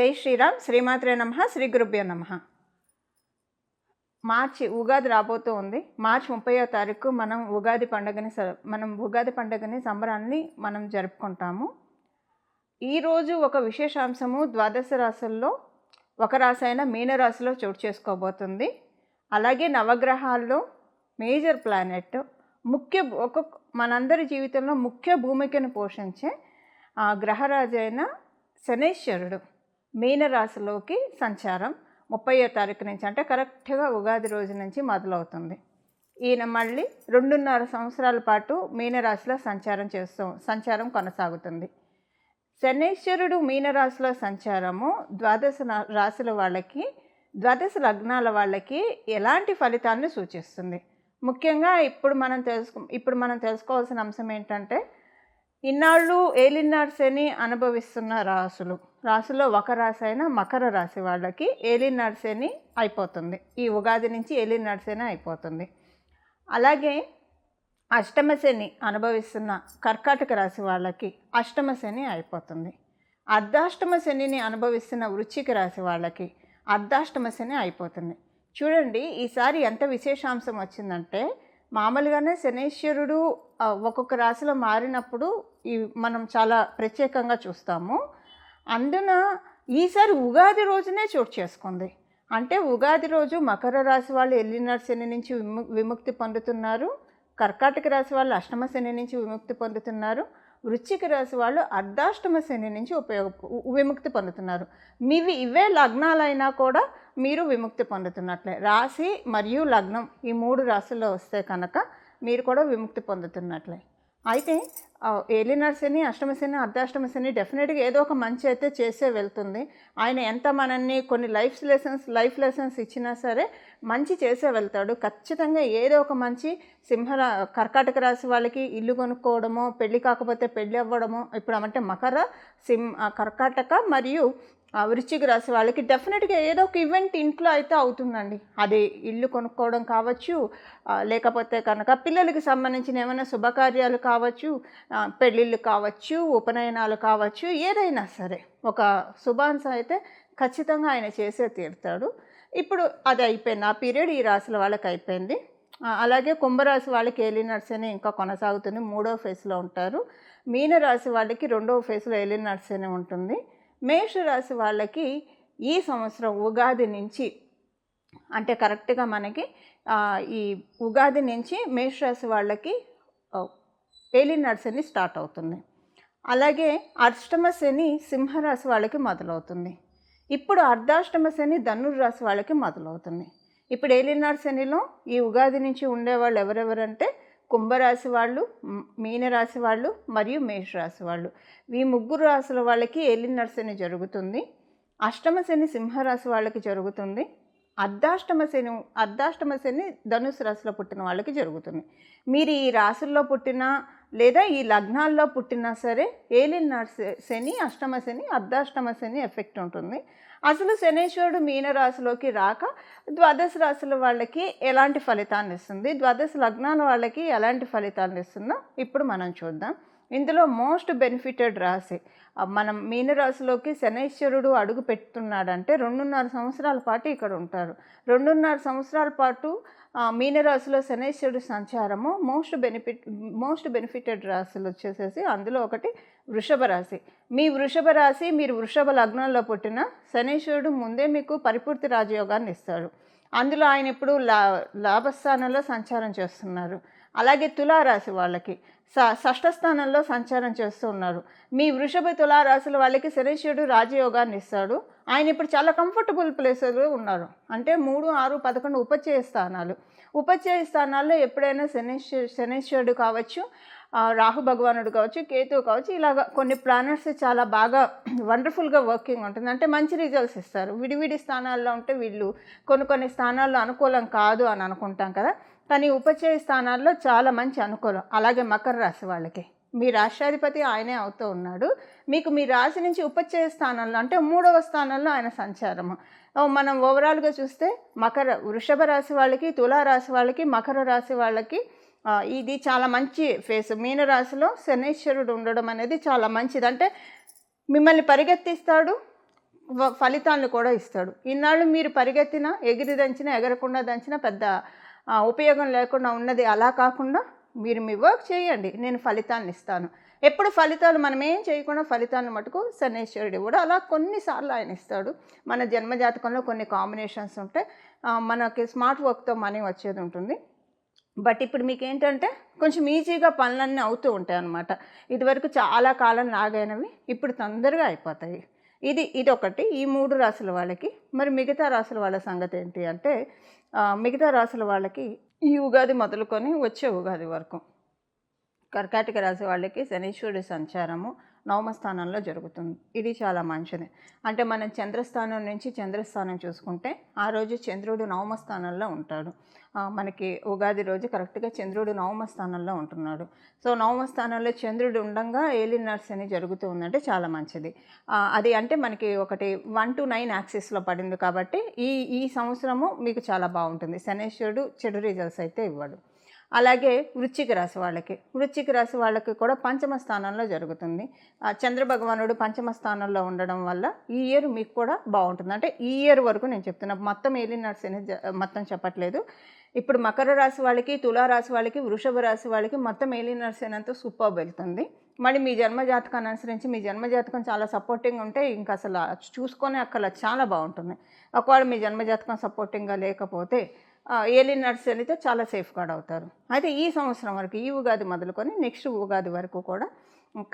జై శ్రీరామ్. శ్రీమాత్రే నమః. శ్రీ గురుభ్యో నమః. ఉగాది రాబోతూ ఉంది. మార్చి 30వ తారీఖు మనం ఉగాది పండుగని సంబరాన్ని మనం జరుపుకుంటాము. ఈరోజు ఒక విశేషాంశము ద్వాదశ రాశుల్లో ఒక రాశి అయిన మీనరాశిలో చోటు చేసుకోబోతుంది. అలాగే నవగ్రహాల్లో మేజర్ ప్లానెట్ మనందరి జీవితంలో ముఖ్య భూమికను పోషించే గ్రహరాజు అయిన శనైశ్వరుడు మీనరాశిలోకి సంచారం 30వ తారీఖు నుంచి, అంటే కరెక్ట్గా ఉగాది రోజు నుంచి మొదలవుతుంది. ఈయన మళ్ళీ 2.5 సంవత్సరాల పాటు మీనరాశిలో సంచారం కొనసాగుతుంది. శనైశ్వరుడు మీనరాశిలో సంచారము ద్వాదశ లగ్నాల వాళ్ళకి ఎలాంటి ఫలితాన్ని సూచిస్తుంది? ముఖ్యంగా ఇప్పుడు మనం తెలుసుకోవాల్సిన అంశం ఏంటంటే, ఇన్నాళ్ళు ఏలినాడు శని అనుభవిస్తున్న రాశుల్లో ఒక రాశి అయిన మకర రాశి వాళ్ళకి ఏలినాడు శని అయిపోతుంది. ఈ ఉగాది నుంచి ఏలినాడు శని అయిపోతుంది. అలాగే అష్టమ శని అనుభవిస్తున్న కర్కాటక రాశి వాళ్ళకి అష్టమ శని అయిపోతుంది. అర్ధాష్టమ శనిని అనుభవిస్తున్న వృశ్చిక రాశి వాళ్ళకి అర్ధాష్టమ శని అయిపోతుంది. చూడండి, ఈసారి ఎంత విశేషాంశం వచ్చిందంటే, మామూలుగానే శనైశ్వరుడు ఒక్కొక్క రాశిలో మారినప్పుడు మనం చాలా ప్రత్యేకంగా చూస్తాము. అందున ఈసారి ఉగాది రోజునే చోటు చేసుకుంది. అంటే ఉగాది రోజు మకర రాశి వాళ్ళు ఏలినాడు శని నుంచి విముక్తి పొందుతున్నారు. కర్కాటక రాశి వాళ్ళు అష్టమ శని నుంచి విముక్తి పొందుతున్నారు. వృశ్చిక రాశి వాళ్ళు అర్ధాష్టమ శని నుంచి విముక్తి పొందుతున్నారు. ఇవే లగ్నాలైనా కూడా మీరు విముక్తి పొందుతున్నట్లే. రాశి మరియు లగ్నం ఈ 3 రాశుల్లో వస్తే కనుక మీరు కూడా విముక్తి పొందుతున్నట్లే. అయితే ఏలినాడు శని, అష్టమ శని, అర్ధాష్టమ శని డెఫినెట్గా ఏదో ఒక మంచి అయితే చేసే వెళ్తుంది. ఆయన ఎంత మనల్ని కొన్ని లైఫ్ లెసన్స్ ఇచ్చినా సరే మంచి చేసే వెళ్తాడు. ఖచ్చితంగా ఏదో ఒక మంచి కర్కాటక రాశి వాళ్ళకి ఇల్లు కొనుక్కోవడమో, పెళ్ళి కాకపోతే పెళ్ళి అవ్వడమో, ఇప్పుడు అంటే కర్కాటక మరియు వృశ్చిక రాశి వాళ్ళకి డెఫినెట్గా ఏదో ఒక ఈవెంట్ ఇంట్లో అయితే అవుతుందండి. అది ఇల్లు కొనుక్కోవడం కావచ్చు, లేకపోతే కనుక పిల్లలకి సంబంధించిన ఏమైనా శుభకార్యాలు కావచ్చు, పెళ్ళిళ్ళు కావచ్చు, ఉపనయనాలు కావచ్చు, ఏదైనా సరే ఒక శుభాంశం అయితే ఖచ్చితంగా ఆయన చేసే తీరుతాడు. ఇప్పుడు అది అయిపోయింది, ఆ పీరియడ్ ఈ రాశుల వాళ్ళకి అయిపోయింది. అలాగే కుంభరాశి వాళ్ళకి ఏలినాడు శని ఇంకా కొనసాగుతుంది, 3వ ఫేజ్లో ఉంటారు. మీనరాశి వాళ్ళకి 2వ ఫేజ్లో ఏలినాడు శని ఉంటుంది. మేషరాశి వాళ్ళకి ఈ సంవత్సరం ఉగాది నుంచి, అంటే కరెక్ట్గా మనకి ఈ ఉగాది నుంచి మేషరాశి వాళ్ళకి ఏలినాడు శని స్టార్ట్ అవుతుంది. అలాగే అష్టమ శని సింహరాశి వాళ్ళకి మొదలవుతుంది. ఇప్పుడు అర్ధాష్టమ శని ధనుర్రాశి వాళ్ళకి మొదలవుతుంది. ఇప్పుడు ఏలినాడు శనిలో ఈ ఉగాది నుంచి ఉండేవాళ్ళు ఎవరెవరంటే కుంభరాశి వాళ్ళు, మీనరాశి వాళ్ళు మరియు మేషరాశి వాళ్ళు. ఈ 3 రాశుల వాళ్ళకి ఏలినాడు శని జరుగుతుంది. అష్టమ శని సింహరాశి వాళ్ళకి జరుగుతుంది. అర్ధాష్టమ శని ధనుసు రాశిలో పుట్టిన వాళ్ళకి జరుగుతుంది. మీరు ఈ రాశుల్లో పుట్టినా లేదా ఈ లగ్నాల్లో పుట్టినా సరే ఏలినాడు శని, అష్టమ శని, అర్ధాష్టమ శని ఎఫెక్ట్ ఉంటుంది. అసలు శనైశ్వరుడు మీనరాశిలోకి రాక ద్వాదశ రాశుల వాళ్ళకి ఎలాంటి ఫలితాన్ని ఇస్తుంది, ద్వాదశ లగ్నాల వాళ్ళకి ఎలాంటి ఫలితాన్ని ఇస్తుందో ఇప్పుడు మనం చూద్దాం. ఇందులో మోస్ట్ బెనిఫిటెడ్ రాశి మనం మీనరాశిలోకి శనైశ్వరుడు అడుగు పెడుతున్నాడంటే 2.5 సంవత్సరాల పాటు ఇక్కడ ఉంటారు. 2.5 సంవత్సరాల పాటు మీనరాశిలో శనైశ్వరుడు సంచారము మోస్ట్ బెనిఫిటెడ్ రాశులు వచ్చేసేసి అందులో ఒకటి వృషభ రాశి. మీరు వృషభ లగ్నంలో పుట్టిన శనైశ్వరుడు ముందే మీకు పరిపూర్తి రాజయోగాన్ని ఇస్తాడు. అందులో ఆయన ఇప్పుడు లాభస్థానంలో సంచారం చేస్తున్నారు. అలాగే తులారాశి వాళ్ళకి షష్ఠ స్థానంలో సంచారం చేస్తూ ఉన్నారు. మీ వృషభ తులారాశుల వాళ్ళకి శనైశ్వరుడు రాజయోగాన్ని ఇస్తాడు. ఆయన ఇప్పుడు చాలా కంఫర్టబుల్ ప్లేస్లో ఉన్నారు. అంటే 3, 6, 11 ఉపచయ స్థానాల్లో ఎప్పుడైనా శనైశ్వరుడు కావచ్చు, రాహు భగవానుడు కావచ్చు, కేతువు కావచ్చు, ఇలాగ కొన్ని ప్లానెట్స్ చాలా బాగా వండర్ఫుల్గా వర్కింగ్ ఉంటుంది. అంటే మంచి రిజల్ట్స్ ఇస్తారు. విడివిడి స్థానాల్లో ఉంటే వీళ్ళు కొన్ని స్థానాల్లో అనుకూలం కాదు అని అనుకుంటాం కదా, కానీ ఉపచయ స్థానాల్లో చాలా మంచి అనుకూలం. అలాగే మకర రాశి వాళ్ళకి మీ రాష్ట్రాధిపతి ఆయనే అవుతూ ఉన్నాడు. మీకు మీ రాశి నుంచి ఉపచయ స్థానంలో అంటే 3వ స్థానంలో ఆయన సంచారము. మనం ఓవరాల్గా చూస్తే వృషభ రాశి వాళ్ళకి, తులారాశి వాళ్ళకి, మకర రాశి వాళ్ళకి ఇది చాలా మంచి ఫేస్. మీనరాశిలో శనైశ్వరుడు ఉండడం అనేది చాలా మంచిది. అంటే మిమ్మల్ని పరిగెత్తిస్తాడు, ఫలితాలను కూడా ఇస్తాడు. ఇన్నాళ్ళు మీరు పరిగెత్తినా, ఎగిరి దంచినా, ఎగరకుండా దంచినా పెద్ద ఉపయోగం లేకుండా ఉన్నది అలా కాకుండా మీరు మీ వర్క్ చేయండి, నేను ఫలితాన్ని ఇస్తాను. ఎప్పుడు ఫలితాలు మనం ఏం చేయకుండా ఫలితాలను మటుకు శనీశ్వరుడు కూడా అలా కొన్నిసార్లు ఆయన ఇస్తాడు. మన జన్మజాతకంలో కొన్ని కాంబినేషన్స్ ఉంటాయి. మనకి స్మార్ట్ వర్క్తో మనీ వచ్చేది ఉంటుంది. బట్ ఇప్పుడు మీకు ఏంటంటే కొంచెం ఈజీగా పనులన్నీ అవుతూ ఉంటాయి అన్నమాట. ఇదివరకు చాలా కాలం లాగైనవి ఇప్పుడు తొందరగా అయిపోతాయి. ఇదొకటి ఈ 3 రాసుల వాళ్ళకి. మరి మిగతా రాసుల వాళ్ళ సంగతి ఏంటి అంటే మిగతా రాసుల వాళ్ళకి ఈ ఉగాది మొదలుకొని వచ్చే ఉగాది వరకు కర్కాటక రాశి వాళ్ళకి శనీశ్వరుడి సంచారము నవమ స్థానంలో జరుగుతుంది. ఇది చాలా మంచిది. అంటే మనం చంద్రస్థానం నుంచి చంద్రస్థానం చూసుకుంటే ఆ రోజు చంద్రుడు నవమ స్థానంలో ఉంటాడు. మనకి ఉగాది రోజు కరెక్ట్గా చంద్రుడు నవమ స్థానంలో ఉంటున్నాడు. సో నవమ స్థానంలో చంద్రుడు ఉండగా ఏలినాటి శని జరుగుతూ ఉందంటే చాలా మంచిది. అది అంటే మనకి ఒకటి 1 to 9 యాక్సిస్లో పడింది కాబట్టి ఈ సంవత్సరము మీకు చాలా బాగుంటుంది. శనీశ్వరుడు చెడు రిజల్ట్స్ అయితే ఇవ్వడు. అలాగే వృశ్చిక రాశి వాళ్ళకి కూడా పంచమ స్థానంలో జరుగుతుంది. చంద్రభగవానుడు పంచమ స్థానంలో ఉండడం వల్ల ఈ ఇయర్ మీకు కూడా బాగుంటుంది. అంటే ఈ ఇయర్ వరకు నేను చెప్తున్నా, మొత్తం ఏలినాటి శని మొత్తం చెప్పట్లేదు. ఇప్పుడు మకర రాశి వాళ్ళకి, తులారాశి వాళ్ళకి, వృషభ రాశి వాళ్ళకి మొత్తం ఏలినాటి శని అంతా సూపర్ వెళ్తుంది. మళ్ళీ మీ జన్మజాతకాన్ని అనుసరించి మీ జన్మజాతకం చాలా సపోర్టింగ్ ఉంటే ఇంకా అసలు చూసుకొని అక్కడ చాలా బాగుంటుంది. ఒకవేళ మీ జన్మజాతకం సపోర్టింగ్గా లేకపోతే ఏలినాటి శనితో చాలా సేఫ్ గార్డ్ అవుతారు. అయితే ఈ సంవత్సరం వరకు ఈ ఉగాది మొదలుకొని నెక్స్ట్ ఉగాది వరకు కూడా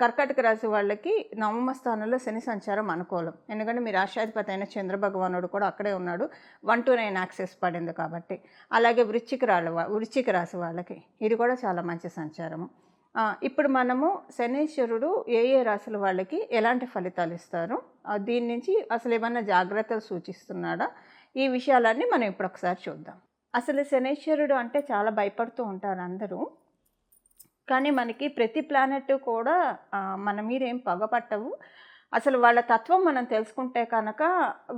కర్కాటక రాశి వాళ్ళకి నవమ స్థానంలో శని సంచారం అనుకూలం. ఎందుకంటే మీ రాష్ట్రాధిపతి అయిన చంద్రభగవానుడు కూడా అక్కడే ఉన్నాడు. 1 to 9 యాక్సెస్ పడింది కాబట్టి. అలాగే వృశ్చిక రాశి వాళ్ళకి ఇది కూడా చాలా మంచి సంచారము. ఇప్పుడు మనము శనీశ్వరుడు ఏ రాశుల వాళ్ళకి ఎలాంటి ఫలితాలు ఇస్తారు, దీని నుంచి అసలు ఏమన్నా జాగ్రత్తలు సూచిస్తున్నాడా, ఈ విషయాలన్నీ మనం ఇప్పుడు ఒకసారి చూద్దాం. అసలు శనీశ్వరుడు అంటే చాలా భయపడుతూ ఉంటారు అందరూ. కానీ మనకి ప్రతి ప్లానెట్ కూడా మన మీద ఏం పగపట్టవు. అసలు వాళ్ళ తత్వం మనం తెలుసుకుంటే కనుక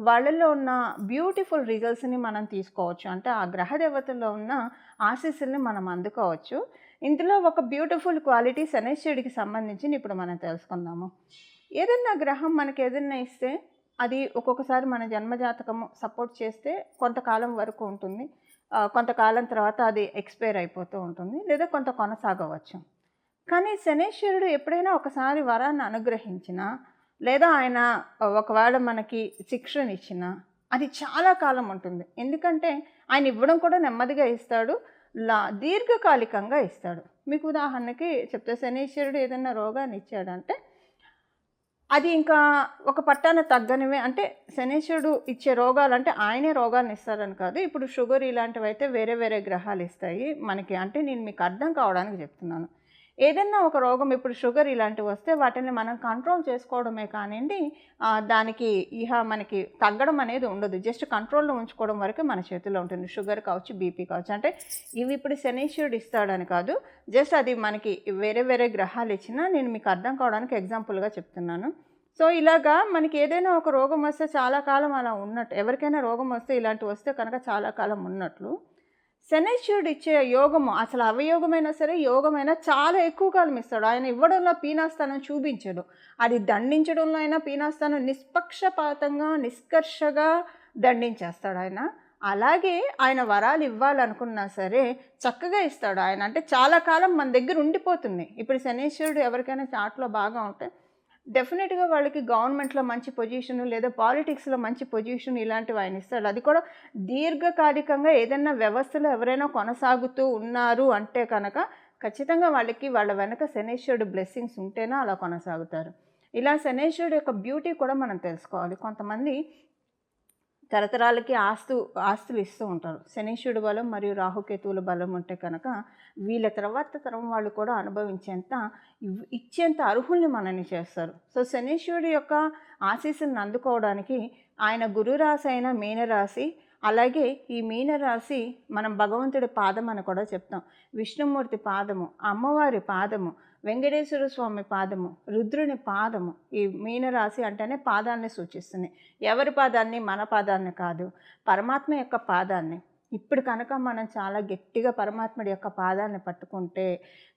వాళ్ళలో ఉన్న బ్యూటిఫుల్ రిజల్ట్స్ని మనం తీసుకోవచ్చు. అంటే ఆ గ్రహ దేవతల్లో ఉన్న ఆశీస్సుల్ని మనం అందుకోవచ్చు. ఇందులో ఒక బ్యూటిఫుల్ క్వాలిటీ శనీశ్వరుడికి సంబంధించి ఇప్పుడు మనం తెలుసుకుందాము. ఏదైనా గ్రహం మనకి ఏదైనా ఇస్తే అది ఒక్కొక్కసారి మన జన్మజాతకము సపోర్ట్ చేస్తే కొంతకాలం వరకు ఉంటుంది. కొంతకాలం తర్వాత అది ఎక్స్పైర్ అయిపోతూ ఉంటుంది, లేదా కొంత కొనసాగవచ్చు. కానీ శనీశ్వరుడు ఎప్పుడైనా ఒకసారి వరాన్ని అనుగ్రహించినా, లేదా ఆయన ఒకవేళ మనకి శిక్షణ అది చాలా కాలం ఉంటుంది. ఎందుకంటే ఆయన ఇవ్వడం కూడా నెమ్మదిగా ఇస్తాడు, దీర్ఘకాలికంగా ఇస్తాడు. మీకు ఉదాహరణకి చెప్తే శనీశ్వరుడు ఏదైనా రోగాన్ని ఇచ్చాడంటే అది ఇంకా ఒక పట్టాన తగ్గనివే. అంటే శనీశ్వరుడు ఇచ్చే రోగాలు అంటే ఆయనే రోగాన్ని ఇస్తారని కాదు. ఇప్పుడు షుగర్ ఇలాంటివి అయితే వేరే వేరే గ్రహాలు ఇస్తాయి మనకి. అంటే నేను మీకు అర్థం కావడానికి చెప్తున్నాను. ఏదైనా ఒక రోగం ఇప్పుడు షుగర్ ఇలాంటివి వస్తే వాటిని మనం కంట్రోల్ చేసుకోవడమే కానివ్వండి, దానికి మనకి తగ్గడం అనేది ఉండదు. జస్ట్ కంట్రోల్లో ఉంచుకోవడం వరకు మన చేతిలో ఉంటుంది. షుగర్ కావచ్చు, బీపీ కావచ్చు. అంటే ఇవి ఇప్పుడు శనీశ్వరుడు ఇస్తాడని కాదు, జస్ట్ అది మనకి వేరే వేరే గ్రహాలు ఇచ్చినా నేను మీకు అర్థం కావడానికి ఎగ్జాంపుల్గా చెప్తున్నాను. సో ఇలాగా మనకి ఏదైనా ఒక రోగం వస్తే చాలా కాలం అలా ఉన్నట్టు, ఎవరికైనా రోగం వస్తే ఇలాంటివి వస్తే కనుక చాలా కాలం ఉన్నట్లు శనీశ్వరుడు ఇచ్చే యోగము, అసలు అవయోగమైనా సరే యోగమైనా చాలా ఎక్కువ కాలం ఇస్తాడు. ఆయన ఇవ్వడంలో పీనాస్థానం చూపించడు, అది దండించడంలో అయినా పీనాస్థానం నిష్పక్షపాతంగా నిష్కర్షగా దండించేస్తాడు ఆయన. అలాగే ఆయన వరాలు ఇవ్వాలనుకున్నా సరే చక్కగా ఇస్తాడు ఆయన. అంటే చాలా కాలం మన దగ్గర ఉండిపోతుంది. ఇప్పుడు శనీశ్వరుడు ఎవరికైనా చాట్లో బాగా ఉంటే డెఫినెట్గా వాళ్ళకి గవర్నమెంట్లో మంచి పొజిషన్, లేదా పాలిటిక్స్లో మంచి పొజిషన్ ఇలాంటివి ఆయన ఇస్తాడు. అది కూడా దీర్ఘకాలికంగా ఏదైనా వ్యవస్థలో ఎవరైనా కొనసాగుతూ ఉన్నారు అంటే కనుక ఖచ్చితంగా వాళ్ళ వెనక శనీశ్వరుడు బ్లెస్సింగ్స్ ఉంటేనే అలా కొనసాగుతారు. ఇలా శనీశ్వరుడు యొక్క బ్యూటీ కూడా మనం తెలుసుకోవాలి. కొంతమంది తరతరాలకి ఆస్తులు ఇస్తూ ఉంటారు. శనీశ్వరుడు బలం మరియు రాహుకేతువుల బలం ఉంటే కనుక వీళ్ళ తర్వాత తరం వాళ్ళు కూడా అనుభవించేంత ఇచ్చేంత అర్హుల్ని మనల్ని చేస్తారు. సో శనీశ్వరుడు యొక్క ఆశీస్సులను అందుకోవడానికి ఆయన గురురాశి అయిన మీనరాశి, అలాగే ఈ మీనరాశి మనం భగవంతుడి పాదం అని కూడా చెప్తాం. విష్ణుమూర్తి పాదము, అమ్మవారి పాదము, వెంకటేశ్వర స్వామి పాదము, రుద్రుని పాదము. ఈ మీనరాశి అంటేనే పాదాన్ని సూచిస్తుంది. ఎవరి పాదాన్ని? మన పాదాన్ని కాదు, పరమాత్మ యొక్క పాదాన్ని. ఇప్పుడు కనుక మనం చాలా గట్టిగా పరమాత్ముడి యొక్క పాదాన్ని పట్టుకుంటే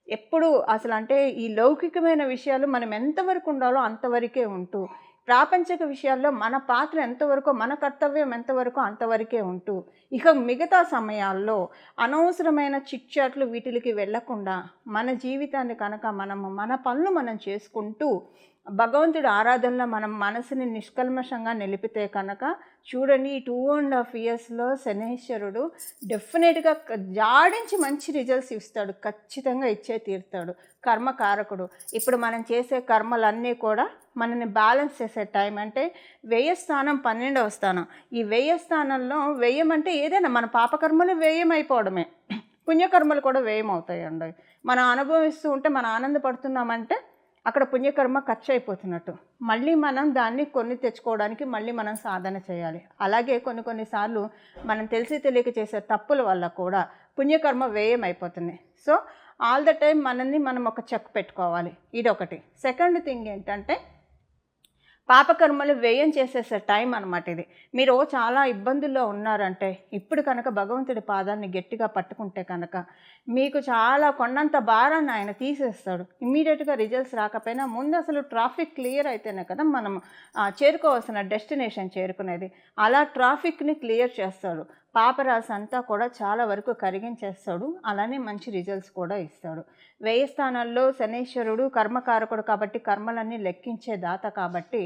ఎప్పుడు అసలు అంటే ఈ లౌకికమైన విషయాలు మనం ఎంతవరకు ఉండాలో అంతవరకే ఉంటూ ప్రాపంచిక విషయాల్లో మన పాత్ర ఎంతవరకు, మన కర్తవ్యం ఎంతవరకు అంతవరకే ఉంటూ, ఇక మిగతా సమయాల్లో అనవసరమైన చిట్‌చాట్లు వీటిలకి వెళ్ళకుండా, మన జీవితాన్ని కనుక మనము మన పనులు మనం చేసుకుంటూ, భగవంతుడి ఆరాధనలో మనం మనసుని నిష్కల్మషంగా నిలిపితే కనుక చూడండి, ఈ 2.5 ఇయర్స్‌లో శనైశ్వరుడు డెఫినెట్‌గా జాడించి మంచి రిజల్ట్స్ ఇస్తాడు. ఖచ్చితంగా ఇచ్చే తీరుతాడు. కర్మకారకుడు. ఇప్పుడు మనం చేసే కర్మలన్నీ కూడా మనల్ని బ్యాలెన్స్ చేసే టైం. అంటే వ్యయ స్థానం 12వ స్థానం. ఈ వ్యయ స్థానంలో వ్యయం అంటే ఏదైనా మన పాపకర్మలు వ్యయం అయిపోవడమే. పుణ్యకర్మలు కూడా వ్యయం అవుతాయండి. మనం అనుభవిస్తూ ఉంటే మనం ఆనందపడుతున్నామంటే అక్కడ పుణ్యకర్మ ఖర్చు అయిపోతున్నట్టు. మళ్ళీ మనం దాన్ని కొన్ని తెచ్చుకోవడానికి మళ్ళీ మనం సాధన చేయాలి. అలాగే కొన్నిసార్లు మనం తెలిసి తెలియక చేసే తప్పుల వల్ల కూడా పుణ్యకర్మ వ్యయం అయిపోతుంది. సో ఆల్ ద టైం మనల్ని మనం ఒక చెక్ పెట్టుకోవాలి. ఇదొకటి. సెకండ్ థింగ్ ఏంటంటే పాపకర్మలు వ్యయం చేసేసే టైం అనమాట ఇది. మీరు చాలా ఇబ్బందుల్లో ఉన్నారంటే ఇప్పుడు కనుక భగవంతుడి పాదాన్ని గట్టిగా పట్టుకుంటే కనుక మీకు చాలా కొండంత భారాన్ని ఆయన తీసేస్తాడు. ఇమ్మీడియట్గా రిజల్ట్స్ రాకపోయినా ముందు అసలు ట్రాఫిక్ క్లియర్ అయితేనే కదా మనం చేరుకోవాల్సిన డెస్టినేషన్ చేరుకునేది. అలా ట్రాఫిక్ని క్లియర్ చేస్తాడు. పాపరాశి అంతా కూడా చాలా వరకు కరిగించేస్తాడు. అలానే మంచి రిజల్ట్స్ కూడా ఇస్తాడు. వ్యయ స్థానాల్లో శనైశ్వరుడు కర్మకారకుడు కాబట్టి కర్మలన్నీ లెక్కించే దాత కాబట్టి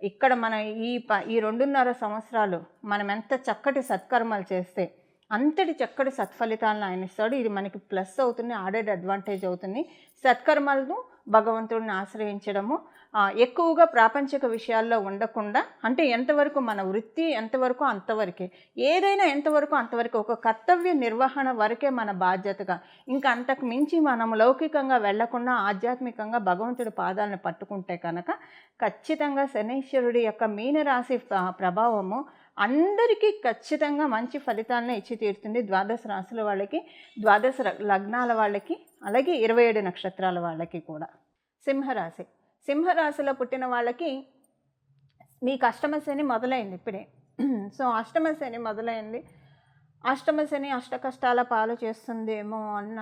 ఇక్కడ మన ఈ 2.5 సంవత్సరాలు మనం ఎంత చక్కటి సత్కర్మలు చేస్తే అంతటి చక్కటి సత్ఫలితాలను ఆయన ఇస్తాడు. ఇది మనకి ప్లస్ అవుతుంది, ఆడెడ్ అడ్వాంటేజ్ అవుతుంది. సత్కర్మలను భగవంతుడిని ఆశ్రయించడము, ఎక్కువగా ప్రాపంచిక విషయాల్లో ఉండకుండా, అంటే ఎంతవరకు మన వృత్తి ఎంతవరకు అంతవరకే, ఏదైనా ఎంతవరకు అంతవరకు, ఒక కర్తవ్య నిర్వహణ వరకే మన బాధ్యతగా, ఇంకా అంతకు మించి మనం లౌకికంగా వెళ్లకుండా ఆధ్యాత్మికంగా భగవంతుడి పాదాలను పట్టుకుంటే కనుక ఖచ్చితంగా శనైశ్వరుడి యొక్క మీనరాశి ప్రభావము అందరికీ ఖచ్చితంగా మంచి ఫలితాలను ఇచ్చి తీరుతుంది. 12 రాశుల వాళ్ళకి, 12 లగ్నాల వాళ్ళకి, అలాగే 27 నక్షత్రాల వాళ్ళకి కూడా. సింహరాశి. సింహరాశిలో పుట్టిన వాళ్ళకి మీకు అష్టమ శని మొదలైంది ఇప్పుడే. సో అష్టమ శని మొదలైంది. అష్టమ శని అష్ట కష్టాల పాలు చేస్తుందేమో అన్న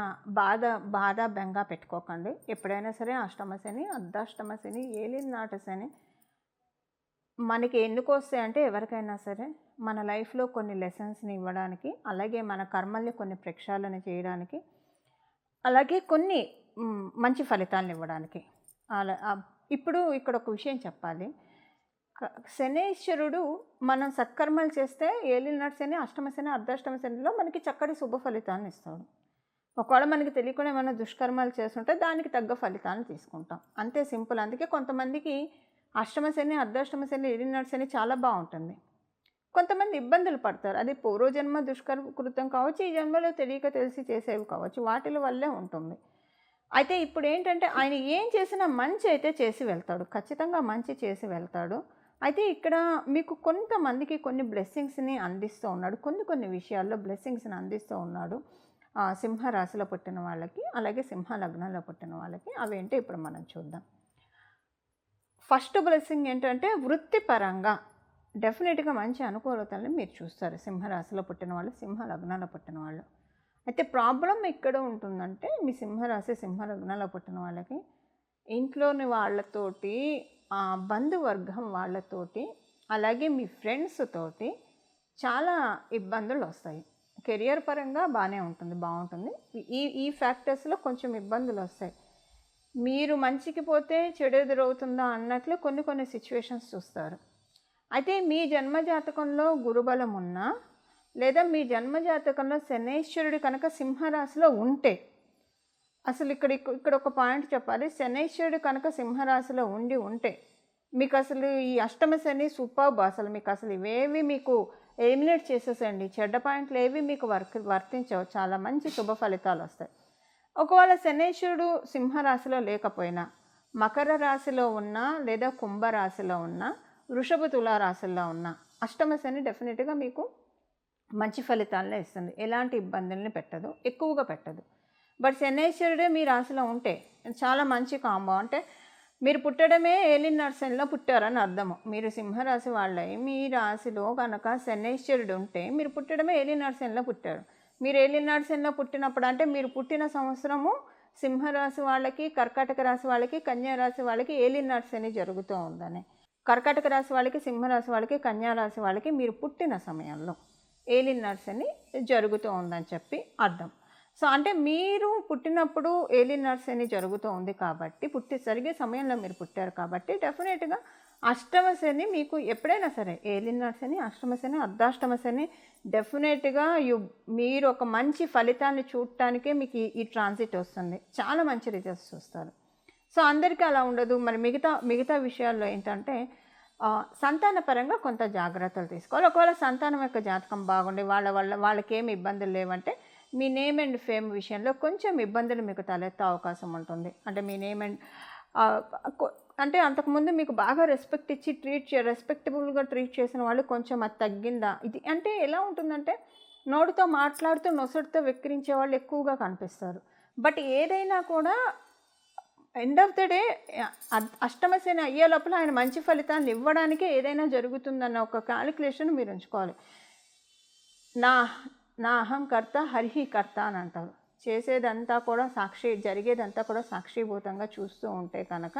బాధ బెంగ పెట్టుకోకండి. ఎప్పుడైనా సరే అష్టమ శని, అర్ధాష్టమ శని, ఏలినాటి శని మనకి ఎందుకు వస్తాయంటే ఎవరికైనా సరే మన లైఫ్లో కొన్ని లెసన్స్ని ఇవ్వడానికి, అలాగే మన కర్మల్ని కొన్ని ప్రక్షాళన చేయడానికి, అలాగే కొన్ని మంచి ఫలితాలను ఇవ్వడానికి. ఇప్పుడు ఇక్కడ ఒక విషయం చెప్పాలి. శనైశ్వరుడు మనం సత్కర్మలు చేస్తే ఏలినాటి శని, అష్టమ శని, అర్ధాష్టమ శనిలో మనకి చక్కటి శుభ ఫలితాలను ఇస్తాడు. ఒకవేళ మనకి తెలియకుండా ఏమైనా దుష్కర్మాలు చేస్తుంటే దానికి తగ్గ ఫలితాలను తీసుకుంటాం. అంతే సింపుల్. అందుకే కొంతమందికి అష్టమ శని, అర్ధాష్టమ శని, ఏలినాటి శని చాలా బాగుంటుంది. కొంతమంది ఇబ్బందులు పడతారు. అది పూర్వజన్మ దుష్కృతం కావచ్చు, ఈ జన్మలో తెలియక తెలిసి చేసేవి కావచ్చు, వాటిల వల్లే ఉంటుంది. అయితే ఇప్పుడు ఏంటంటే ఆయన ఏం చేసినా మంచి అయితే చేసి వెళ్తాడు, ఖచ్చితంగా మంచి చేసి వెళ్తాడు. అయితే ఇక్కడ మీకు కొంతమందికి కొన్ని బ్లెస్సింగ్స్ని అందిస్తూ ఉన్నాడు, కొన్ని విషయాల్లో బ్లెస్సింగ్స్ని అందిస్తూ ఉన్నాడు సింహరాశిలో పుట్టిన వాళ్ళకి, అలాగే సింహ లగ్నంలో పుట్టిన వాళ్ళకి. అవేంటో ఇప్పుడు మనం చూద్దాం. ఫస్ట్ బ్లెస్సింగ్ ఏంటంటే వృత్తిపరంగా డెఫినెట్గా మంచి అనుకూలతల్ని మీరు చూస్తారు సింహరాశిలో పుట్టిన వాళ్ళు, సింహ లగ్నాల్లో పుట్టిన వాళ్ళు. అయితే ప్రాబ్లం ఎక్కడ ఉంటుందంటే మీ సింహరాశి, సింహ లగ్నాల్లో పుట్టిన వాళ్ళకి ఇంట్లోని వాళ్ళతోటి, బంధువర్గం వాళ్ళతోటి, అలాగే మీ ఫ్రెండ్స్ తోటి చాలా ఇబ్బందులు వస్తాయి. కెరియర్ పరంగా బాగుంటుంది. ఈ ఫ్యాక్టర్స్లో కొంచెం ఇబ్బందులు వస్తాయి. మీరు మంచికి పోతే చెడు ఎదురవుతుందా అన్నట్లు కొన్ని సిచ్యువేషన్స్ చూస్తారు. అయితే మీ జన్మజాతకంలో గురుబలం ఉన్నా, లేదా మీ జన్మజాతకంలో శనైశ్వరుడు కనుక సింహరాశిలో ఉంటే, అసలు ఇక్కడ ఒక పాయింట్ చెప్పాలి. శనైశ్వరుడు కనుక సింహరాశిలో ఉంటే మీకు అసలు ఈ అష్టమ శని సూపర్బ్. అసలు మీకు అసలు ఇవేవి మీకు ఎలిమినేట్ చేసేసండి. చెడ్డ పాయింట్లు ఏవి మీకు వర్తించవు. చాలా మంచి శుభ ఫలితాలు వస్తాయి. ఒకవేళ శనైశ్వరుడు సింహరాశిలో లేకపోయినా మకర రాశిలో ఉన్నా, లేదా కుంభరాశిలో ఉన్నా, వృషభ తులారాశిలో ఉన్నా అష్టమ శని డెఫినెట్గా మీకు మంచి ఫలితాలనే ఇస్తుంది. ఎలాంటి ఇబ్బందుల్ని పెట్టదు, ఎక్కువగా పెట్టదు. బట్ శనైశ్వరుడే మీ రాశిలో ఉంటే చాలా మంచి కాంబో. అంటే మీరు పుట్టడమే ఏలినాటి శనిలో పుట్టారని అర్థము. మీరు సింహరాశి వాళ్ళై మీ రాశిలో కనుక శనైశ్వరుడు ఉంటే మీరు పుట్టడమే ఏలినాటి శనిలో పుట్టారు. మీరు ఏలినాటి శనిలో పుట్టినప్పుడు అంటే మీరు పుట్టిన సంవత్సరము సింహరాశి వాళ్ళకి, కర్కాటక రాశి వాళ్ళకి, కన్యా రాశి వాళ్ళకి ఏలినాటి శని జరుగుతూ ఉందని. కర్కాటక రాశి వాళ్ళకి, సింహరాశి వాళ్ళకి, కన్యా రాశి వాళ్ళకి మీరు పుట్టిన సమయంలో ఏలినాటి శని జరుగుతూ ఉందని చెప్పి అర్థం. సో అంటే మీరు పుట్టినప్పుడు ఏలినాటి శని జరుగుతూ ఉంది కాబట్టి, జరిగే సమయంలో మీరు పుట్టారు కాబట్టి డెఫినెట్గా అష్టమ శని మీకు ఎప్పుడైనా సరే ఏలినాటి శని, అష్టమ శని, అర్ధాష్టమ శని డెఫినెట్గా మీరు ఒక మంచి ఫలితాన్ని చూడటానికే మీకు ఈ ట్రాన్సిట్ వస్తుంది. చాలా మంచి రిజల్ట్స్ చూస్తారు. సో అందరికీ అలా ఉండదు. మరి మిగతా విషయాల్లో ఏంటంటే సంతాన పరంగా కొంత జాగ్రత్తలు తీసుకోవాలి. ఒకవేళ సంతానం యొక్క జాతకం బాగుండి వాళ్ళకేమి ఇబ్బందులు లేవంటే మీ నేమ్ అండ్ ఫేమ్ విషయంలో కొంచెం ఇబ్బందులు మీకు తలెత్తే అవకాశం ఉంటుంది. అంటే మీ నేమ్ అండ్ అంటే అంతకుముందు మీకు బాగా రెస్పెక్ట్ ఇచ్చి రెస్పెక్టబుల్గా ట్రీట్ చేసిన వాళ్ళు కొంచెం అది తగ్గిందా ఇది అంటే ఎలా ఉంటుందంటే నోటితో మాట్లాడుతూ నొసటితో వెక్కిరించే వాళ్ళు ఎక్కువగా కనిపిస్తారు. బట్ ఏదైనా కూడా ఎండ్ ఆఫ్ ద డే అష్టమ శని అయ్యే లోపల ఆయన మంచి ఫలితాన్ని ఇవ్వడానికే ఏదైనా జరుగుతుందన్న ఒక క్యాలిక్యులేషన్ మీరు ఉంచుకోవాలి. నా అహంకర్త హరిహి కర్త అని అంటారు. చేసేదంతా కూడా జరిగేదంతా కూడా సాక్షిభూతంగా చూస్తూ ఉంటే కనుక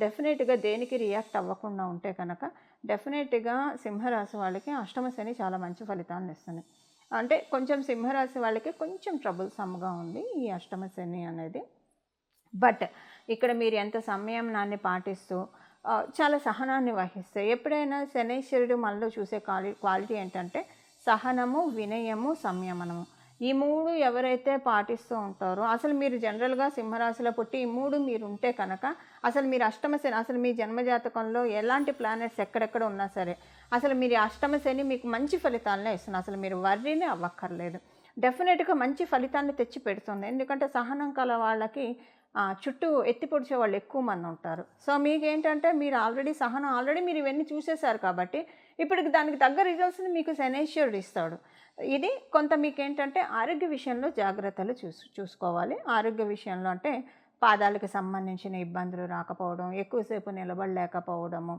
డెఫినెట్గా దేనికి రియాక్ట్ అవ్వకుండా ఉంటే కనుక డెఫినెట్గా సింహరాశి వాళ్ళకి అష్టమ శని చాలా మంచి ఫలితాలను ఇస్తుంది. అంటే కొంచెం సింహరాశి వాళ్ళకి కొంచెం ట్రబుల్ సమ్గా ఉంది ఈ అష్టమ శని అనేది. బట్ ఇక్కడ మీరు ఎంత సంయమనాన్ని పాటిస్తూ చాలా సహనాన్ని వహిస్తే ఎప్పుడైనా శనైశ్వరుడు మనలో చూసే క్వాలిటీ ఏంటంటే సహనము, వినయము, సంయమనము. ఈ 3 ఎవరైతే పాటిస్తూ ఉంటారో అసలు మీరు జనరల్గా సింహరాశిలో పుట్టి ఈ 3 మీరు ఉంటే కనుక అసలు మీరు అష్టమ శని అసలు మీ జన్మజాతకంలో ఎలాంటి ప్లానెట్స్ ఎక్కడెక్కడ ఉన్నా సరే అసలు మీరు అష్టమ శని మీకు మంచి ఫలితాలనే ఇస్తుంది. అసలు మీరు వర్రీనే అవ్వక్కర్లేదు. డెఫినెట్గా మంచి ఫలితాన్ని తెచ్చి పెడుతుంది. ఎందుకంటే సహనం కల వాళ్ళకి చుట్టూ ఎత్తి పొడిచే వాళ్ళు ఎక్కువ మంది ఉంటారు. సో మీకేంటంటే మీరు ఆల్రెడీ మీరు ఇవన్నీ చూసేశారు కాబట్టి ఇప్పటికి దానికి తగ్గ రిజల్ట్స్ని మీకు శనైశ్వరుడు ఇస్తాడు. ఇది కొంత మీకేంటంటే ఆరోగ్య విషయంలో జాగ్రత్తలు చూసుకోవాలి. ఆరోగ్య విషయంలో అంటే పాదాలకు సంబంధించిన ఇబ్బందులు రాకపోవడం, ఎక్కువసేపు నిలబడలేకపోవడము,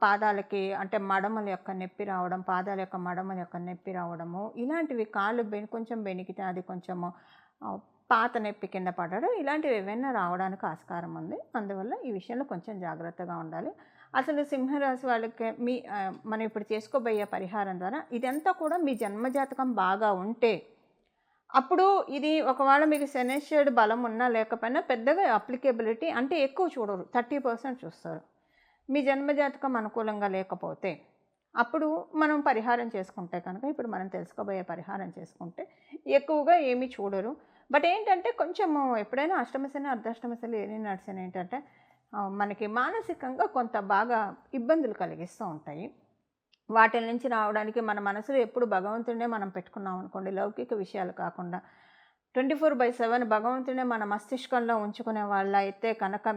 పాదాలకి అంటే మడమల యొక్క నొప్పి రావడం, పాదాల యొక్క మడమల యొక్క నొప్పి రావడము, ఇలాంటివి కాళ్ళు కొంచెం బెనికితే అది కొంచెము పాత నొప్పి కింద పడడం, ఇలాంటివి ఏవైనా రావడానికి ఆస్కారం ఉంది. అందువల్ల ఈ విషయంలో కొంచెం జాగ్రత్తగా ఉండాలి. అసలు సింహరాశి వాళ్ళకి మనం ఇప్పుడు చేసుకోబోయే పరిహారం ద్వారా ఇదంతా కూడా మీ జన్మజాతకం బాగా ఉంటే అప్పుడు ఇది ఒకవేళ మీకు శనైశ్వరుడు బలం ఉన్నా లేకపోయినా పెద్దగా అప్లికేబిలిటీ అంటే ఎక్కువ చూడరు, 30% చూస్తారు. మీ జన్మజాతకం అనుకూలంగా లేకపోతే అప్పుడు మనం పరిహారం చేసుకుంటే కనుక ఇప్పుడు మనం తెలుసుకోబోయే పరిహారం చేసుకుంటే ఎక్కువగా ఏమీ చూడరు. బట్ ఏంటంటే కొంచెము ఎప్పుడైనా అష్టమ శని, అర్ధాష్టమ శని, ఏలినాటి శని ఏంటంటే మనకి మానసికంగా కొంత బాగా ఇబ్బందులు కలిగిస్తూ ఉంటాయి. వాటి నుంచి రావడానికి మన మనసులో ఎప్పుడు భగవంతుడినే మనం పెట్టుకున్నాం అనుకోండి, లౌకిక విషయాలు కాకుండా 24/7 భగవంతుడినే మన మస్తిష్కంలో ఉంచుకునే వాళ్ళ అయితే కనుక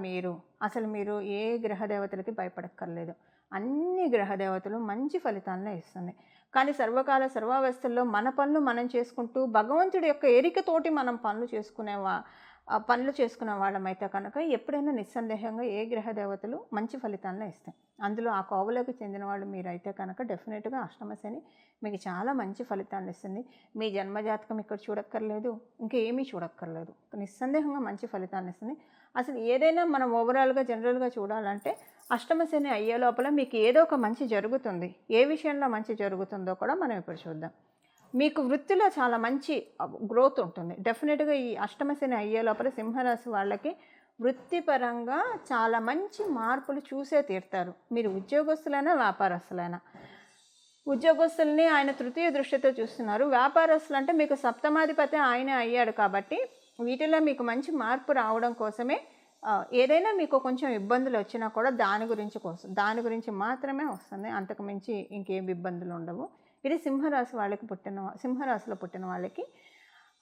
మీరు ఏ గ్రహదేవతలకి భయపడక్కర్లేదు. అన్ని గ్రహదేవతలు మంచి ఫలితాలనే ఇస్తుంది. కానీ సర్వకాల సర్వావస్థల్లో మన పనులు మనం చేసుకుంటూ భగవంతుడి యొక్క ఎరికతోటి మనం పనులు చేసుకునే వాళ్ళమైతే కనుక ఎప్పుడైనా నిస్సందేహంగా ఏ గ్రహదేవతలు మంచి ఫలితాలను ఇస్తాయి. అందులో ఆ కోవలోకి చెందిన వాళ్ళు మీరైతే కనుక డెఫినెట్గా అష్టమ శని మీకు చాలా మంచి ఫలితాలను ఇస్తుంది. మీ జన్మజాతకం ఇక్కడ చూడక్కర్లేదు, ఇంకేమీ చూడక్కర్లేదు, నిస్సందేహంగా మంచి ఫలితాన్ని ఇస్తుంది. అసలు ఏదైనా మనం ఓవరాల్గా జనరల్గా చూడాలంటే అష్టమ శని అయ్యే లోపల మీకు ఏదో ఒక మంచి జరుగుతుంది. ఏ విషయంలో మంచి జరుగుతుందో కూడా మనం ఇప్పుడు చూద్దాం. మీకు వృత్తిలో చాలా మంచి గ్రోత్ ఉంటుంది. డెఫినెట్గా ఈ అష్టమ శని అయ్యే లోపల సింహరాశి వాళ్ళకి వృత్తిపరంగా చాలా మంచి మార్పులు చూసే తీరుతారు. మీరు ఉద్యోగస్తులైనా వ్యాపారస్తులైనా. ఉద్యోగస్తుల్ని ఆయన తృతీయ దృష్టితో చూస్తున్నారు. వ్యాపారస్తులు అంటే మీకు సప్తమాధిపతి ఆయనే అయ్యాడు కాబట్టి వీటిలో మీకు మంచి మార్పు రావడం కోసమే ఏదైనా మీకు కొంచెం ఇబ్బందులు వచ్చినా కూడా దాని గురించి మాత్రమే వస్తుంది. అంతకుమించి ఇంకేం ఇబ్బందులు ఉండవు. ఇది సింహరాశిలో పుట్టిన వాళ్ళకి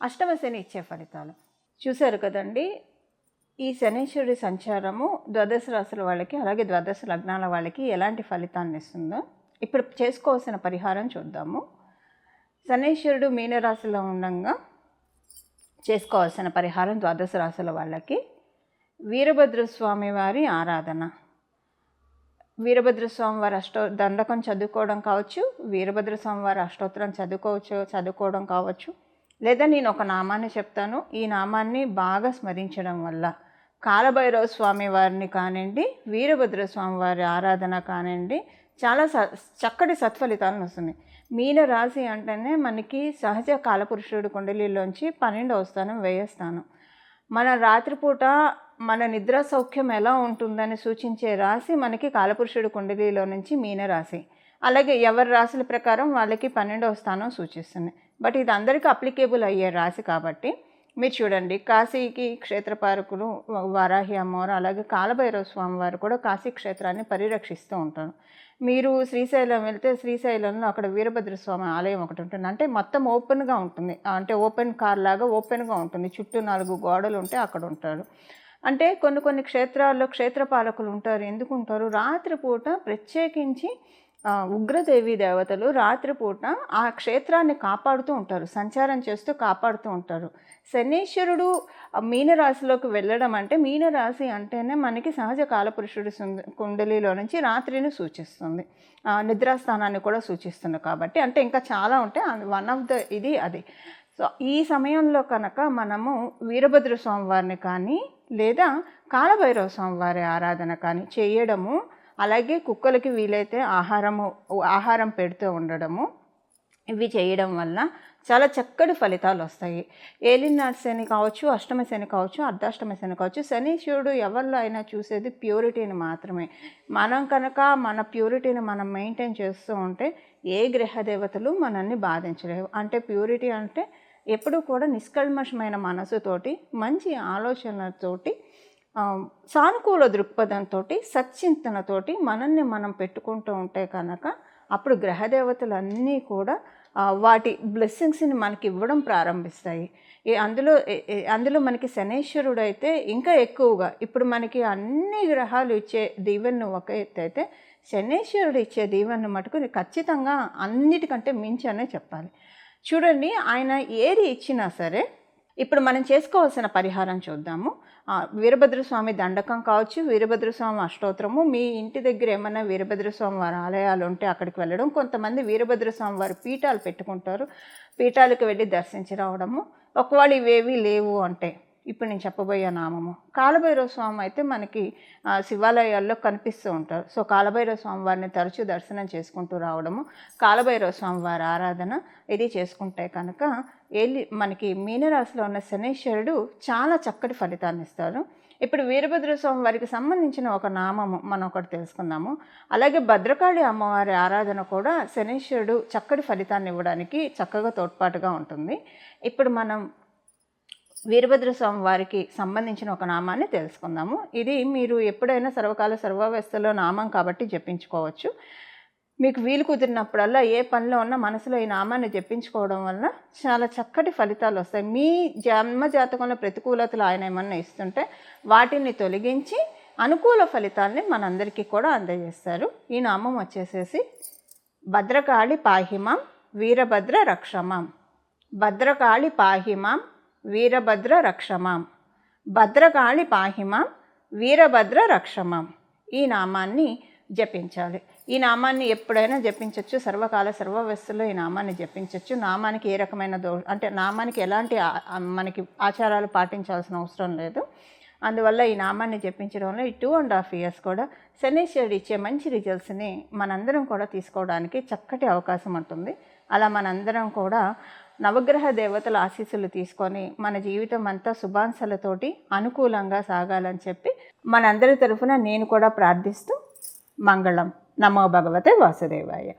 అష్టమ శని ఇచ్చే ఫలితాలు చూశారు కదండి. ఈ శనైశ్వరుడి సంచారము ద్వాదశ రాశుల వాళ్ళకి అలాగే ద్వాదశ లగ్నాల వాళ్ళకి ఎలాంటి ఫలితాన్ని ఇస్తుందో ఇప్పుడు చేసుకోవాల్సిన పరిహారం చూద్దాము. శనైశ్వరుడు మీనరాశిలో ఉండగా చేసుకోవాల్సిన పరిహారం ద్వాదశ రాశుల వాళ్ళకి వీరభద్రస్వామి వారి ఆరాధన. వీరభద్రస్వామి వారి దండకం చదువుకోవడం కావచ్చు, వీరభద్రస్వామి వారి అష్టోత్తరం చదువుకోవడం కావచ్చు, లేదా నేను ఒక నామాన్ని చెప్తాను. ఈ నామాన్ని బాగా స్మరించడం వల్ల కాలభైరవ స్వామి వారిని కానివ్వండి, వీరభద్ర స్వామి వారి ఆరాధన కానివ్వండి, చాలా చక్కటి సత్ఫలితాలను వస్తున్నాయి. మీన రాశి అంటేనే మనకి సహజ కాలపురుషుడు కుండలిలోంచి 12వ స్థానం, వ్యయ స్థానం. మన రాత్రిపూట మన నిద్ర సౌఖ్యం ఎలా ఉంటుందని సూచించే రాశి మనకి కాలపురుషుడు కుండలిలో నుంచి మీనరాశి. అలాగే ఎవరి రాశుల ప్రకారం వాళ్ళకి 12వ స్థానం సూచిస్తుంది. బట్ ఇది అందరికీ అప్లికేబుల్ అయ్యే రాశి కాబట్టి మీరు చూడండి, కాశీకి క్షేత్రపాలకులు వారాహి అమ్మవారు, అలాగే కాలభైరవ స్వామి వారు కూడా కాశీ క్షేత్రాన్ని పరిరక్షిస్తూ ఉంటారు. మీరు శ్రీశైలం వెళ్తే శ్రీశైలంలో అక్కడ వీరభద్ర స్వామి ఆలయం ఒకటి ఉంటుంది. అంటే మొత్తం ఓపెన్గా ఉంటుంది, అంటే ఓపెన్ కార్ లాగా ఓపెన్గా ఉంటుంది. చుట్టూ 4 గోడలు ఉంటే అక్కడ ఉంటాడు. అంటే కొన్ని క్షేత్రాల్లో క్షేత్రపాలకులు ఉంటారు. ఎందుకు ఉంటారు? రాత్రిపూట ప్రత్యేకించి ఉగ్రదేవి దేవతలు రాత్రిపూట ఆ క్షేత్రాన్ని కాపాడుతూ ఉంటారు, సంచారం చేస్తూ కాపాడుతూ ఉంటారు. శనీశ్వరుడు మీనరాశిలోకి వెళ్ళడం అంటే, మీనరాశి అంటేనే మనకి సహజ కాలపురుషుడు కుండలిలో నుంచి రాత్రిని సూచిస్తుంది, నిద్రాస్థానాన్ని కూడా సూచిస్తుంది. కాబట్టి అంటే ఇంకా చాలా ఉంటాయి, వన్ ఆఫ్ ద ఇది అది. సో ఈ సమయంలో కనుక మనము వీరభద్ర స్వామి వారిని కానీ లేదా కాలభైరవ స్వామి వారి ఆరాధన కానీ చేయడము, అలాగే కుక్కలకి వీలైతే ఆహారం పెడుతూ ఉండడము, ఇవి చేయడం వల్ల చాలా చక్కటి ఫలితాలు వస్తాయి. ఏలినాటి శని కావచ్చు, అష్టమ శని కావచ్చు, అర్ధాష్టమ శని కావచ్చు. శనీశ్వరుడు ఎవరిలో అయినా చూసేది ప్యూరిటీని మాత్రమే. మనం కనుక మన ప్యూరిటీని మనం మెయింటైన్ చేస్తూ ఉంటే ఏ గ్రహదేవతలు మనల్ని బాధించలేవు. అంటే ప్యూరిటీ అంటే ఎప్పుడూ కూడా నిష్కల్మషమైన మనసుతోటి, మంచి ఆలోచనలతోటి, సానుకూల దృక్పథంతో, సచ్చింతనతోటి మనల్ని మనం పెట్టుకుంటూ ఉంటే కనుక అప్పుడు గ్రహదేవతలన్నీ కూడా వాటి బ్లెస్సింగ్స్ని మనకి ఇవ్వడం ప్రారంభిస్తాయి. అందులో మనకి శనీశ్వరుడు అయితే ఇంకా ఎక్కువగా, ఇప్పుడు మనకి అన్ని గ్రహాలు ఇచ్చే దీవెనను ఒక ఎత్తు అయితే, శనీశ్వరుడు ఇచ్చే దీవెనను మటుకు ఖచ్చితంగా అన్నిటికంటే మించి అనే చెప్పాలి. చూడండి, ఆయన ఏది ఇచ్చినా సరే, ఇప్పుడు మనం చేసుకోవాల్సిన పరిహారం చూద్దాము. వీరభద్రస్వామి దండకం కావచ్చు, వీరభద్రస్వామి అష్టోత్తరము, మీ ఇంటి దగ్గర ఏమైనా వీరభద్రస్వామి వారి ఆలయాలు ఉంటే అక్కడికి వెళ్ళడం. కొంతమంది వీరభద్రస్వామి వారి పీఠాలు పెట్టుకుంటారు, పీఠాలకు వెళ్ళి దర్శించి రావడము. ఒకవేళ ఇవేవి లేవు అంటే ఇప్పుడు నేను చెప్పబోయే నామము కాలభైరవ స్వామి అయితే మనకి శివాలయాల్లో కనిపిస్తూ ఉంటారు. సో కాలభైరవ స్వామి వారిని తరచూ దర్శనం చేసుకుంటూ రావడము, కాలభైరవ స్వామి వారి ఆరాధన ఇది చేసుకుంటే కనుక మనకి మీనరాశిలో ఉన్న శనీశ్వరుడు చాలా చక్కటి ఫలితాన్ని ఇస్తారు. ఇప్పుడు వీరభద్ర స్వామి వారికి సంబంధించిన ఒక నామము మనం ఒకటి తెలుసుకుందాము. అలాగే భద్రకాళి అమ్మవారి ఆరాధన కూడా శనీశ్వరుడు చక్కటి ఫలితాన్ని ఇవ్వడానికి చక్కగా తోడ్పాటుగా ఉంటుంది. ఇప్పుడు మనం వీరభద్ర స్వామి వారికి సంబంధించిన ఒక నామాన్ని తెలుసుకుందాము. ఇది మీరు ఎప్పుడైనా సర్వకాల సర్వావస్థలో నామం కాబట్టి జపించుకోవచ్చు. మీకు వీలు కుదిరినప్పుడల్లా ఏ పనిలో ఉన్నా మనసులో ఈ నామాన్ని జపించుకోవడం వల్ల చాలా చక్కటి ఫలితాలు వస్తాయి. మీ జన్మ జాతకంలో ప్రతికూలతలు ఆయన ఏమన్నా ఇస్తుంటే వాటిని తొలగించి అనుకూల ఫలితాలని మనందరికీ కూడా అందజేస్తారు. ఈ నామం వచ్చేసేసి భద్రకాళి పాహిమాం వీరభద్ర రక్షమాం. భద్రకాళి పాహిమాం వీరభద్ర రక్షమాం. భద్రకాళి పాహిమాం వీరభద్ర రక్షమాం. ఈ నామాన్ని జపించాలి. ఈ నామాన్ని ఎప్పుడైనా జపించవచ్చు, సర్వకాల సర్వవస్థలో ఈ నామాన్ని జపించవచ్చు. నామానికి ఏ రకమైన అంటే నామానికి ఎలాంటి మనకి ఆచారాలు పాటించాల్సిన అవసరం లేదు. అందువల్ల ఈ నామాన్ని జపించడం వల్ల ఈ 2.5 years కూడా శనీశ్వరుడు ఇచ్చే మంచి రిజల్ట్స్ని మనందరం కూడా తీసుకోవడానికి చక్కటి అవకాశం ఉంటుంది. అలా మనందరం కూడా నవగ్రహ దేవతల ఆశీస్సులు తీసుకొని మన జీవితం అంతా శుభాంశాలతోటి అనుకూలంగా సాగాలని చెప్పి మనందరి తరఫున నేను కూడా ప్రార్థిస్తూ మంగళం. నమో భగవతే వాసుదేవాయ.